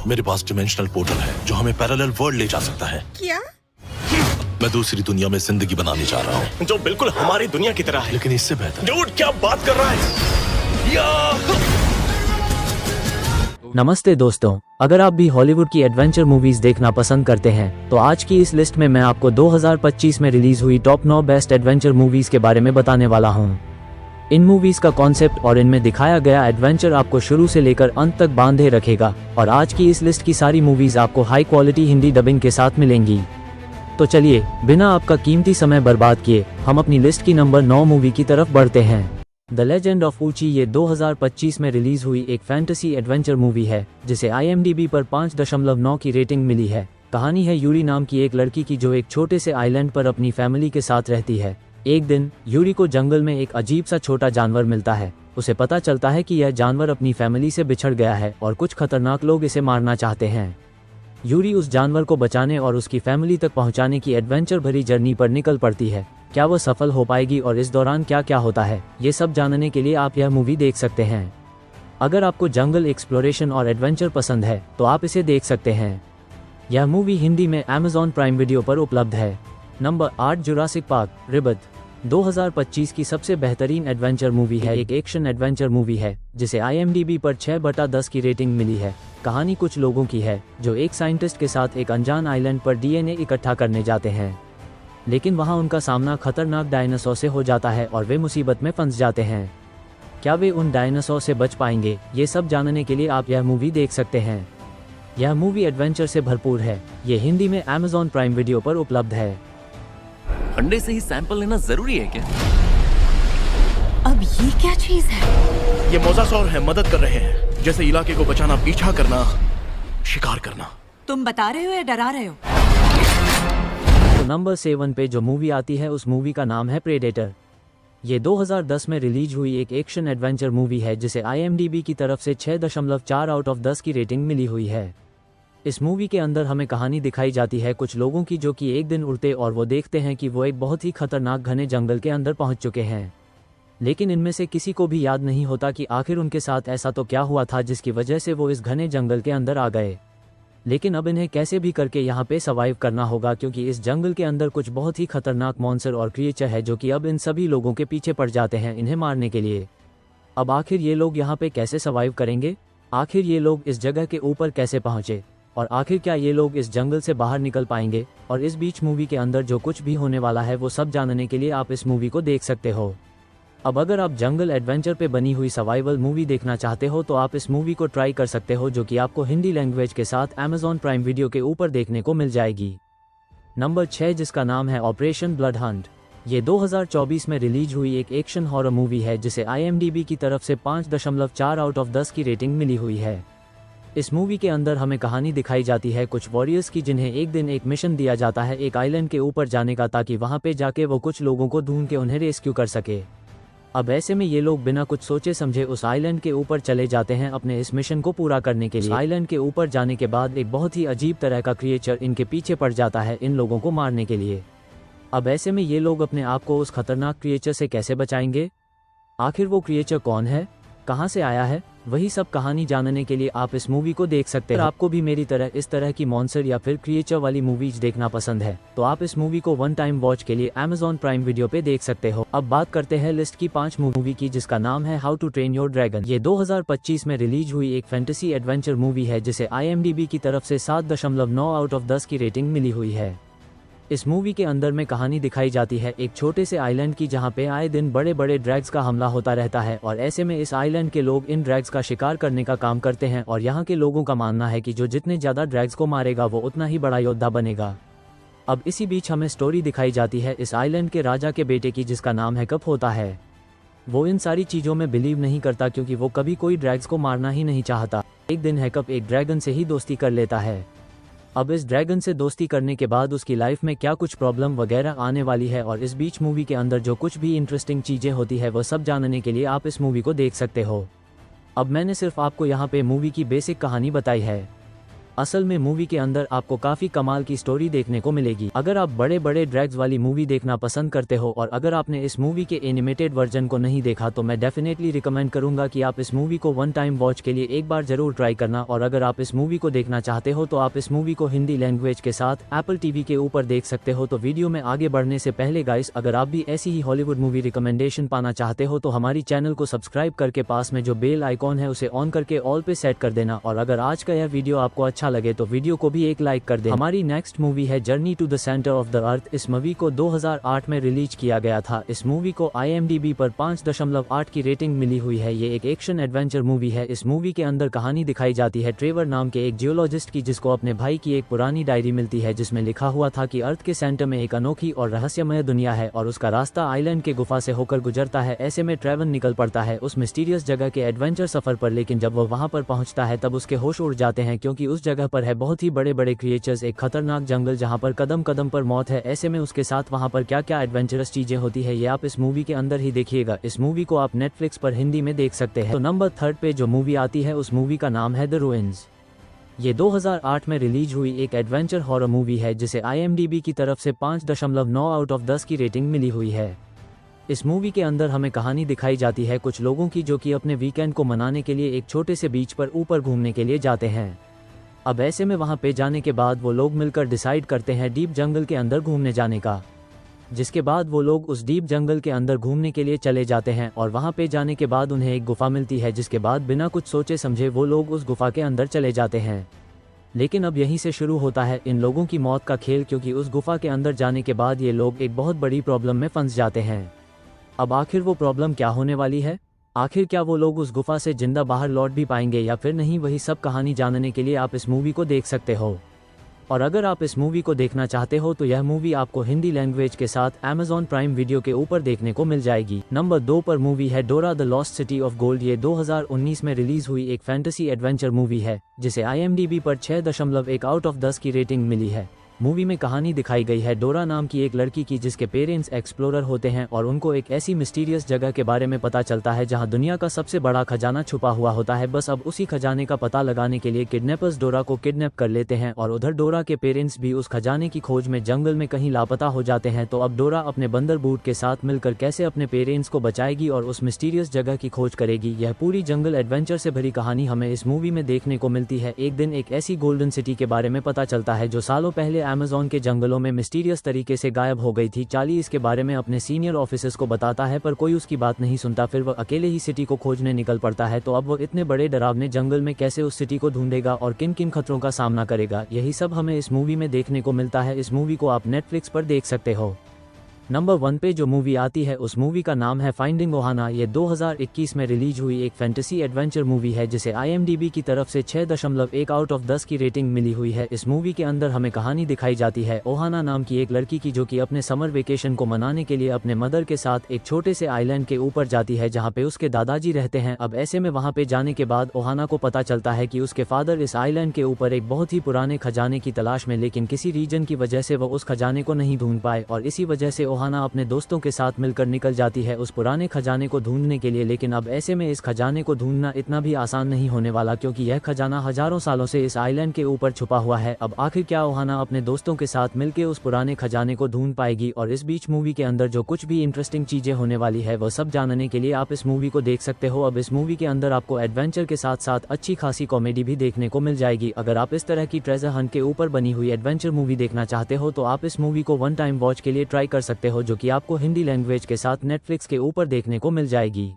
मेरे पास dimensional portal है जो हमें पैरेलल वर्ल्ड ले जा सकता है। क्या? मैं दूसरी दुनिया में जिंदगी बनाने जा रहा हूँ जो बिल्कुल हमारी दुनिया की तरह है, लेकिन इससे बेहतर। डूड क्या बात कर रहा है? नमस्ते दोस्तों, अगर आप भी हॉलीवुड की एडवेंचर मूवीज देखना पसंद करते हैं तो आज की इस लिस्ट में मैं आपको 2025 में रिलीज हुई टॉप 9 बेस्ट एडवेंचर मूवीज के बारे में बताने वाला हूं। इन मूवीज का कॉन्सेप्ट और इनमें दिखाया गया एडवेंचर आपको शुरू से लेकर अंत तक बांधे रखेगा और आज की इस लिस्ट की सारी मूवीज आपको हाई क्वालिटी हिंदी डबिंग के साथ मिलेंगी। तो चलिए बिना आपका कीमती समय बर्बाद किए हम अपनी लिस्ट की नंबर 9 मूवी की तरफ बढ़ते हैं। द लेजेंड ऑफ ऊची ये 2025 में रिलीज हुई एक फैंटेसी एडवेंचर मूवी है जिसे IMDb पर 5.9 की रेटिंग मिली है। कहानी है यूरी नाम की एक लड़की की जो एक छोटे से आइलैंड पर अपनी फैमिली के साथ रहती है। एक दिन यूरी को जंगल में एक अजीब सा छोटा जानवर मिलता है। उसे पता चलता है कि यह जानवर अपनी फैमिली से बिछड़ गया है और कुछ खतरनाक लोग इसे मारना चाहते हैं। यूरी उस जानवर को बचाने और उसकी फैमिली तक पहुंचाने की एडवेंचर भरी जर्नी पर निकल पड़ती है। क्या वह सफल हो पाएगी और इस दौरान क्या क्या होता है, ये सब जानने के लिए आप यह मूवी देख सकते हैं। अगर आपको जंगल एक्सप्लोरेशन और एडवेंचर पसंद है तो आप इसे देख सकते हैं। यह मूवी हिंदी में Amazon प्राइम वीडियो पर उपलब्ध है। नंबर 8 जुरासिक पार्क रिबर्थ 2025 की सबसे बेहतरीन एडवेंचर मूवी है। एक एक्शन एडवेंचर मूवी है जिसे IMDb पर 6/10 की रेटिंग मिली है। कहानी कुछ लोगों की है जो एक साइंटिस्ट के साथ एक अनजान आइलैंड पर DNA इकट्ठा करने जाते हैं, लेकिन वहां उनका सामना खतरनाक डायनासोर से हो जाता है और वे मुसीबत में फंस जाते हैं। क्या वे उन डायनासोर से बच पाएंगे, ये सब जानने के लिए आप यह मूवी देख सकते हैं। यह मूवी एडवेंचर से भरपूर है। ये हिंदी में Amazon प्राइम वीडियो पर उपलब्ध है। अंडे से ही सैंपल लेना जरूरी है क्या? अब ये क्या चीज है? ये मोसासौर है, मदद कर रहे हैं, जैसे इलाके को बचाना, पीछा करना, शिकार करना। तुम बता रहे हो या डरा रहे हो? तो नंबर 7 पे जो मूवी आती है उस मूवी का नाम है प्रेडेटर। ये 2010 में रिलीज हुई एक एक्शन एडवेंचर मूवी है जिसे IMDb की तरफ से 6.4 आउट ऑफ 10 की रेटिंग मिली हुई है। इस मूवी के अंदर हमें कहानी दिखाई जाती है कुछ लोगों की जो कि एक दिन उड़ते और वो देखते हैं कि वो एक बहुत ही खतरनाक घने जंगल के अंदर पहुंच चुके हैं, लेकिन इनमें से किसी को भी याद नहीं होता कि आखिर उनके साथ ऐसा तो क्या हुआ था जिसकी वजह से वो इस घने जंगल के अंदर आ गए। लेकिन अब इन्हें कैसे भी करके यहाँ पे सर्वाइव करना होगा क्योंकि इस जंगल के अंदर कुछ बहुत ही खतरनाक मॉन्स्टर और क्रिएचर है जो कि अब इन सभी लोगों के पीछे पड़ जाते हैं इन्हें मारने के लिए। अब आखिर ये लोग यहाँ पे कैसे सर्वाइव करेंगे, आखिर ये लोग इस जगह के ऊपर कैसे पहुँचे और आखिर क्या ये लोग इस जंगल से बाहर निकल पाएंगे, और इस बीच मूवी के अंदर जो कुछ भी होने वाला है वो सब जानने के लिए आप इस मूवी को देख सकते हो। अब अगर आप जंगल एडवेंचर पे बनी हुई सर्वाइवल मूवी देखना चाहते हो तो आप इस मूवी को ट्राई कर सकते हो जो कि आपको हिंदी लैंग्वेज के साथ Amazon प्राइम वीडियो के ऊपर देखने को मिल जाएगी। नंबर 6 जिसका नाम है ऑपरेशन ब्लड हंट, ये 2024 में रिलीज हुई एक एक्शन हॉरर मूवी है जिसे IMDb की तरफ से 5.4 आउट ऑफ 10 की रेटिंग मिली हुई है। इस मूवी के अंदर हमें कहानी दिखाई जाती है कुछ वॉरियर्स की जिन्हें एक दिन एक मिशन दिया जाता है एक आइलैंड के ऊपर जाने का, ताकि वहां पे जाके वो कुछ लोगों को ढूंढ के उन्हें रेस्क्यू कर सके। अब ऐसे में ये लोग बिना कुछ सोचे समझे उस आइलैंड के ऊपर चले जाते हैं अपने इस मिशन को पूरा करने के लिए। आइलैंड के ऊपर जाने के बाद एक बहुत ही अजीब तरह का क्रिएचर इनके पीछे पड़ जाता है इन लोगों को मारने के लिए। अब ऐसे में ये लोग अपने आप को उस खतरनाक क्रिएचर से कैसे बचाएंगे, आखिर वो क्रिएचर कौन है, कहां से आया है, वही सब कहानी जानने के लिए आप इस मूवी को देख सकते हैं। अगर आपको भी मेरी तरह इस तरह की मॉन्स्टर या फिर क्रिएचर वाली मूवीज देखना पसंद है तो आप इस मूवी को वन टाइम वॉच के लिए Amazon प्राइम वीडियो पे देख सकते हो। अब बात करते हैं लिस्ट की 5 मूवी की जिसका नाम है how to train your dragon. ये 2025 में रिलीज हुई एक फैंटेसी एडवेंचर मूवी है जिसे IMDb की तरफ से 7.9 आउट ऑफ 10 की रेटिंग मिली हुई है। इस मूवी के अंदर में कहानी दिखाई जाती है एक छोटे से आइलैंड की जहां पे आए दिन बड़े बड़े ड्रैग्स का हमला होता रहता है और ऐसे में इस आइलैंड के लोग इन ड्रैग्स का शिकार करने का काम करते हैं और यहाँ के लोगों का मानना है कि जो जितने ज्यादा ड्रैग्स को मारेगा वो उतना ही बड़ा योद्धा बनेगा। अब इसी बीच हमें स्टोरी दिखाई जाती है इस आइलैंड के राजा के बेटे की जिसका नाम है कप होता है। वो इन सारी चीजों में बिलीव नहीं करता क्योंकि वो कभी कोई ड्रैग्स को मारना ही नहीं चाहता। एक दिन हैकअप एक ड्रैगन से ही दोस्ती कर लेता है। अब इस ड्रैगन से दोस्ती करने के बाद उसकी लाइफ में क्या कुछ प्रॉब्लम वगैरह आने वाली है और इस बीच मूवी के अंदर जो कुछ भी इंटरेस्टिंग चीजें होती है वो सब जानने के लिए आप इस मूवी को देख सकते हो। अब मैंने सिर्फ आपको यहाँ पे मूवी की बेसिक कहानी बताई है। असल में मूवी के अंदर आपको काफी कमाल की स्टोरी देखने को मिलेगी। अगर आप बड़े बड़े ड्रैग्स वाली मूवी देखना पसंद करते हो और अगर आपने इस मूवी के एनिमेटेड वर्जन को नहीं देखा तो मैं डेफिनेटली रिकमेंड करूंगा कि आप इस मूवी को वन टाइम वॉच के लिए एक बार जरूर ट्राई करना। और अगर आप इस मूवी को देखना चाहते हो तो आप इस मूवी को हिंदी लैंग्वेज के साथ एप्पल टीवी के ऊपर देख सकते हो। तो वीडियो में आगे बढ़ने से पहले गाइस, अगर आप भी ऐसी ही हॉलीवुड मूवी रिकमेंडेशन पाना चाहते हो तो हमारी चैनल को सब्सक्राइब करके पास में जो बेल आइकॉन है उसे ऑन करके ऑल पे सेट कर देना। और अगर आज का यह वीडियो आपको अच्छा लगे तो वीडियो को भी एक लाइक कर दे। हमारी नेक्स्ट मूवी है journey to the centre of the earth. इस मूवी को 2008 में रिलीज किया गया था। इस मूवी को IMDb पर 5.8 की रेटिंग मिली हुई है। ये एक एक्शन एडवेंचर मूवी है। इस मूवी के अंदर कहानी दिखाई जाती है ट्रेवर नाम के एक जियोलॉजिस्ट की, जिसको अपने भाई की एक पुरानी डायरी मिलती है जिसमें लिखा हुआ था कि अर्थ के सेंटर में एक अनोखी और रहस्यमय दुनिया है और उसका रास्ता आइलैंड के गुफा से होकर गुजरता है। ऐसे में ट्रेवर निकल पड़ता है उस मिस्टीरियस जगह के एडवेंचर सफर पर, लेकिन जब वो वहां पर पहुंचता है तब उसके होश उड़ जाते हैं क्योंकि उस जगह पर है बहुत ही बड़े बड़े क्रिएचर्स, एक खतरनाक जंगल जहां पर कदम कदम पर मौत है। ऐसे में उसके साथ वहां पर क्या क्या एडवेंचरस चीजें होती है ये आप इस मूवी के अंदर ही देखिएगा। इस मूवी को आप नेटफ्लिक्स पर हिंदी में देख सकते हैं। तो नंबर 3 पे जो मूवी आती है उस मूवी का नाम है द रूइंस। ये 2008 में रिलीज हुई एक एडवेंचर हॉरर मूवी है जिसे IMDb की तरफ से 5.9 आउट ऑफ 10 की रेटिंग मिली हुई है। इस मूवी के अंदर हमें कहानी दिखाई जाती है कुछ लोगों की जो कि अपने वीकेंड को मनाने के लिए एक छोटे से बीच पर ऊपर घूमने के लिए जाते हैं। अब ऐसे में वहां पे जाने के बाद वो लोग मिलकर डिसाइड करते हैं डीप जंगल के अंदर घूमने जाने का, जिसके बाद वो लोग उस डीप जंगल के अंदर घूमने के लिए चले जाते हैं। और वहां पे जाने के बाद उन्हें एक गुफा मिलती है, जिसके बाद बिना कुछ सोचे समझे वो लोग उस गुफा के अंदर चले जाते हैं। लेकिन अब यहीं से शुरू होता है इन लोगों की मौत का खेल, क्योंकि उस गुफा के अंदर जाने के बाद ये लोग एक बहुत बड़ी प्रॉब्लम में फंस जाते हैं। अब आखिर वो प्रॉब्लम क्या होने वाली है, आखिर क्या वो लोग उस गुफा से जिंदा बाहर लौट भी पाएंगे या फिर नहीं, वही सब कहानी जानने के लिए आप इस मूवी को देख सकते हो। और अगर आप इस मूवी को देखना चाहते हो तो यह मूवी आपको हिंदी लैंग्वेज के साथ Amazon प्राइम वीडियो के ऊपर देखने को मिल जाएगी। नंबर 2 पर मूवी है Dora the lost city of gold. ये 2019 में रिलीज हुई एक फैंटेसी एडवेंचर मूवी है जिसे IMDb पर 6.1 आउट ऑफ 10 की रेटिंग मिली है। मूवी में कहानी दिखाई गई है डोरा नाम की एक लड़की की जिसके पेरेंट्स एक्सप्लोरर होते हैं और उनको एक ऐसी मिस्टीरियस जगह के बारे में पता चलता है जहां दुनिया का सबसे बड़ा खजाना छुपा हुआ होता है। बस अब उसी खजाने का पता लगाने के लिए किडनैपर्स डोरा को किडनैप कर लेते हैं और उधर डोरा के पेरेंट्स भी उस खजाने की खोज में जंगल में कहीं लापता हो जाते हैं। तो अब डोरा अपने बंदर बूट के साथ मिलकर कैसे अपने पेरेंट्स को बचाएगी और उस मिस्टीरियस जगह की खोज करेगी। यह पूरी जंगल एडवेंचर से भरी कहानी हमें इस मूवी में देखने को मिलती है। एक दिन एक ऐसी गोल्डन सिटी के बारे में पता चलता है जो सालों पहले अमेज़न के जंगलों में मिस्टीरियस तरीके से गायब हो गई थी। चार्ली इसके बारे में अपने सीनियर ऑफिसर्स को बताता है पर कोई उसकी बात नहीं सुनता। फिर वह अकेले ही सिटी को खोजने निकल पड़ता है। तो अब वो इतने बड़े डरावने जंगल में कैसे उस सिटी को ढूंढेगा और किन किन खतरों का सामना करेगा, यही सब हमें इस मूवी में देखने को मिलता है। इस मूवी को आप नेटफ्लिक्स पर देख सकते हो। नंबर 1 पे जो मूवी आती है उस मूवी का नाम है फाइंडिंग ओहाना। ये 2021 में रिलीज हुई एक फैंटेसी एडवेंचर मूवी है जिसे IMDb की तरफ से 6.1 आउट ऑफ 10 की रेटिंग मिली हुई है। इस मूवी के अंदर हमें कहानी दिखाई जाती है ओहाना नाम की एक लड़की की जो कि अपने समर वेकेशन को मनाने के लिए अपने मदर के साथ एक छोटे से आइलैंड के ऊपर जाती है जहाँ पे उसके दादाजी रहते हैं। अब ऐसे में वहाँ पे जाने के बाद ओहाना को पता चलता है कि उसके फादर इस आइलैंड के ऊपर एक बहुत ही पुराने खजाने की तलाश में, लेकिन किसी रीजन की वजह से वो उस खजाने को नहीं ढूंढ पाए और इसी वजह से ओहाना अपने दोस्तों के साथ मिलकर निकल जाती है उस पुराने खजाने को ढूंढने के लिए। लेकिन अब ऐसे में इस खजाने को ढूंढना इतना भी आसान नहीं होने वाला क्योंकि यह खजाना हजारों सालों से इस आइलैंड के ऊपर छुपा हुआ है। अब आखिर क्या ओहाना अपने दोस्तों के साथ मिलकर उस पुराने खजाने को ढूंढ पाएगी, और इस बीच मूवी के अंदर जो कुछ भी इंटरेस्टिंग चीजें होने वाली है वह सब जानने के लिए आप इस मूवी को देख सकते हो। अब इस मूवी के अंदर आपको एडवेंचर के साथ साथ अच्छी खासी कॉमेडी भी देखने को मिल जाएगी। अगर आप इस तरह की ट्रेजर हंट के ऊपर बनी हुई एडवेंचर मूवी देखना चाहते हो तो आप इस मूवी को वन टाइम वॉच के लिए ट्राई कर सकते हो, जो कि आपको हिंदी लैंग्वेज के साथ नेटफ्लिक्स के ऊपर देखने को मिल जाएगी।